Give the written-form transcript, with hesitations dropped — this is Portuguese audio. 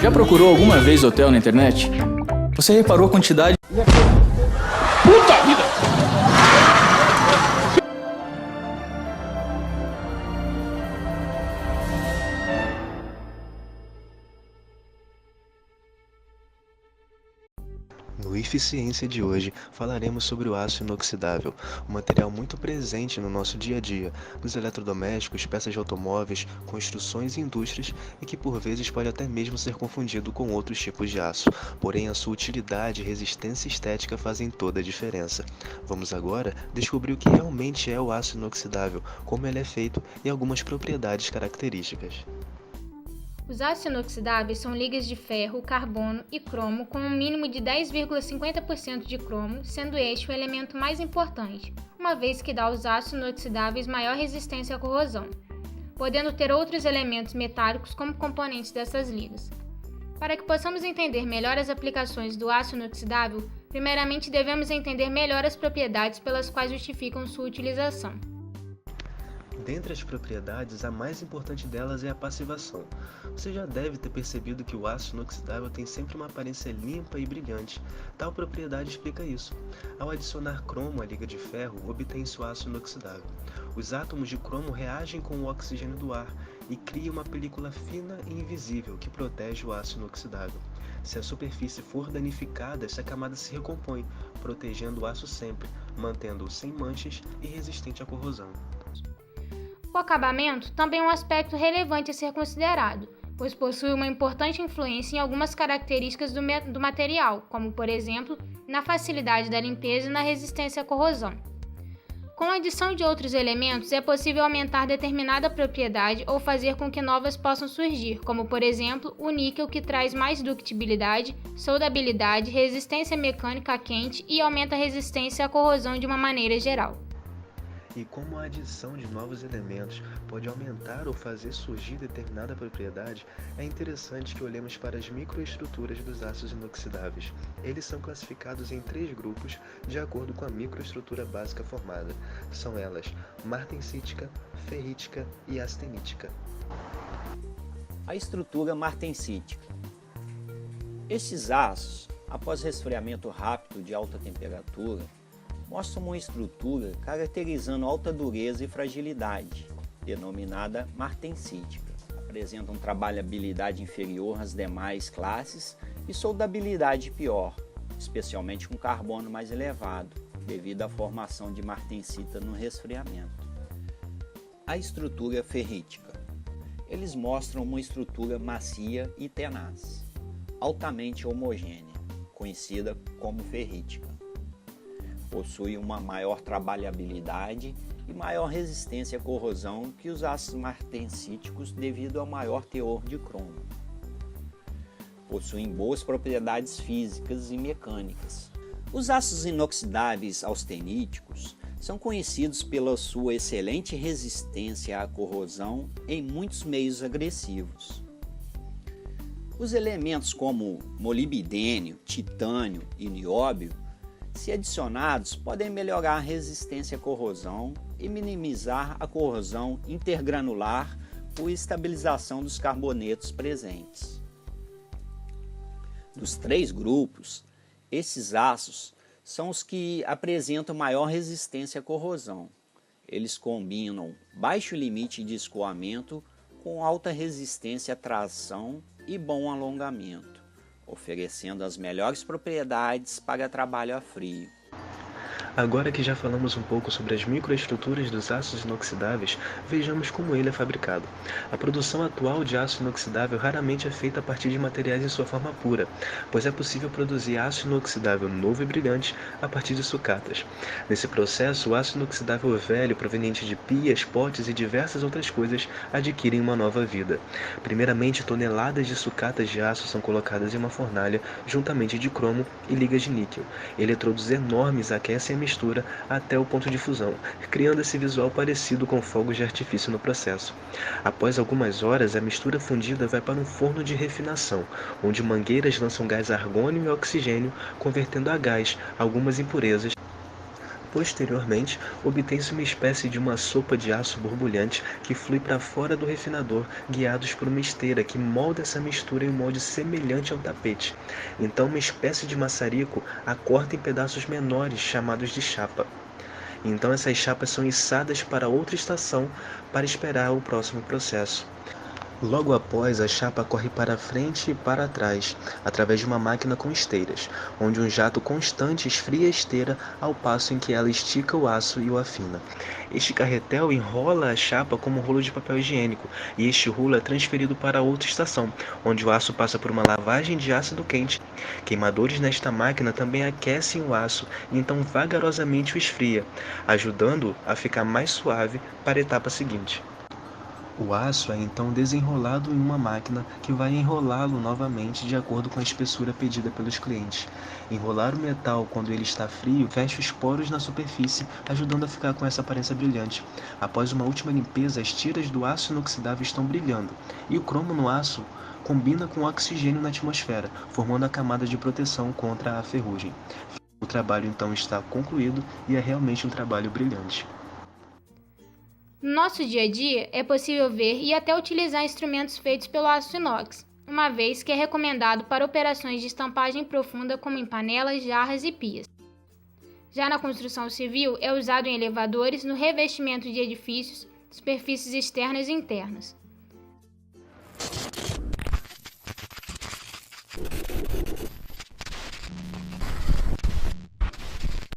Já procurou alguma vez hotel na internet? Você reparou a quantidade... Puta vida! No Eficiência de hoje, falaremos sobre o aço inoxidável, um material muito presente no nosso dia a dia, nos eletrodomésticos, peças de automóveis, construções e indústrias, e que por vezes pode até mesmo ser confundido com outros tipos de aço, porém a sua utilidade, resistência e estética fazem toda a diferença. Vamos agora descobrir o que realmente é o aço inoxidável, como ele é feito e algumas propriedades características. Os aços inoxidáveis são ligas de ferro, carbono e cromo com um mínimo de 10,50% de cromo, sendo este o elemento mais importante, uma vez que dá aos aços inoxidáveis maior resistência à corrosão, podendo ter outros elementos metálicos como componentes dessas ligas. Para que possamos entender melhor as aplicações do aço inoxidável, primeiramente devemos entender melhor as propriedades pelas quais justificam sua utilização. Dentre as propriedades, a mais importante delas é a passivação. Você já deve ter percebido que o aço inoxidável tem sempre uma aparência limpa e brilhante. Tal propriedade explica isso. Ao adicionar cromo à liga de ferro, obtém-se o aço inoxidável. Os átomos de cromo reagem com o oxigênio do ar e criam uma película fina e invisível que protege o aço inoxidável. Se a superfície for danificada, essa camada se recompõe, protegendo o aço sempre, mantendo-o sem manchas e resistente à corrosão. O acabamento também é um aspecto relevante a ser considerado, pois possui uma importante influência em algumas características do material, como, por exemplo, na facilidade da limpeza e na resistência à corrosão. Com a adição de outros elementos, é possível aumentar determinada propriedade ou fazer com que novas possam surgir, como, por exemplo, o níquel, que traz mais ductibilidade, soldabilidade, resistência mecânica a quente e aumenta a resistência à corrosão de uma maneira geral. E como a adição de novos elementos pode aumentar ou fazer surgir determinada propriedade, é interessante que olhemos para as microestruturas dos aços inoxidáveis. Eles são classificados em 3 grupos de acordo com a microestrutura básica formada. São elas martensítica, ferrítica e astenítica. A estrutura martensítica. Estes aços, após resfriamento rápido de alta temperatura, mostram uma estrutura caracterizando alta dureza e fragilidade, denominada martensítica. Apresentam trabalhabilidade inferior às demais classes e soldabilidade pior, especialmente com carbono mais elevado, devido à formação de martensita no resfriamento. A estrutura ferrítica. Eles mostram uma estrutura macia e tenaz, altamente homogênea, conhecida como ferrítica. Possui uma maior trabalhabilidade e maior resistência à corrosão que os aços martensíticos devido ao maior teor de cromo. Possuem boas propriedades físicas e mecânicas. Os aços inoxidáveis austeníticos são conhecidos pela sua excelente resistência à corrosão em muitos meios agressivos. Os elementos como molibdênio, titânio e nióbio, se adicionados, podem melhorar a resistência à corrosão e minimizar a corrosão intergranular por estabilização dos carbonetos presentes. Dos 3 grupos, esses aços são os que apresentam maior resistência à corrosão. Eles combinam baixo limite de escoamento com alta resistência à tração e bom alongamento, oferecendo as melhores propriedades para trabalho a frio. Agora que já falamos um pouco sobre as microestruturas dos aços inoxidáveis, vejamos como ele é fabricado. A produção atual de aço inoxidável raramente é feita a partir de materiais em sua forma pura, pois é possível produzir aço inoxidável novo e brilhante a partir de sucatas. Nesse processo, o aço inoxidável velho, proveniente de pias, potes e diversas outras coisas, adquirem uma nova vida. Primeiramente, toneladas de sucatas de aço são colocadas em uma fornalha, juntamente de cromo e ligas de níquel. Eletrodos enormes aquecem a mistura até o ponto de fusão, criando esse visual parecido com fogos de artifício no processo. Após algumas horas, a mistura fundida vai para um forno de refinação, onde mangueiras lançam gás argônio e oxigênio, convertendo a gás algumas impurezas. Posteriormente, obtém-se uma espécie de uma sopa de aço borbulhante que flui para fora do refinador, guiados por uma esteira que molda essa mistura em um molde semelhante a um tapete. Então, uma espécie de maçarico a corta em pedaços menores, chamados de chapa. Então, essas chapas são içadas para outra estação para esperar o próximo processo. Logo após, a chapa corre para frente e para trás, através de uma máquina com esteiras, onde um jato constante esfria a esteira ao passo em que ela estica o aço e o afina. Este carretel enrola a chapa como um rolo de papel higiênico, e este rolo é transferido para outra estação, onde o aço passa por uma lavagem de ácido quente. Queimadores nesta máquina também aquecem o aço e então vagarosamente o esfria, ajudando-o a ficar mais suave para a etapa seguinte. O aço é então desenrolado em uma máquina que vai enrolá-lo novamente de acordo com a espessura pedida pelos clientes. Enrolar o metal quando ele está frio fecha os poros na superfície, ajudando a ficar com essa aparência brilhante. Após uma última limpeza, as tiras do aço inoxidável estão brilhando, e o cromo no aço combina com o oxigênio na atmosfera, formando a camada de proteção contra a ferrugem. O trabalho então está concluído e é realmente um trabalho brilhante. No nosso dia a dia, é possível ver e até utilizar instrumentos feitos pelo aço inox, uma vez que é recomendado para operações de estampagem profunda como em panelas, jarras e pias. Já na construção civil, é usado em elevadores, no revestimento de edifícios, superfícies externas e internas.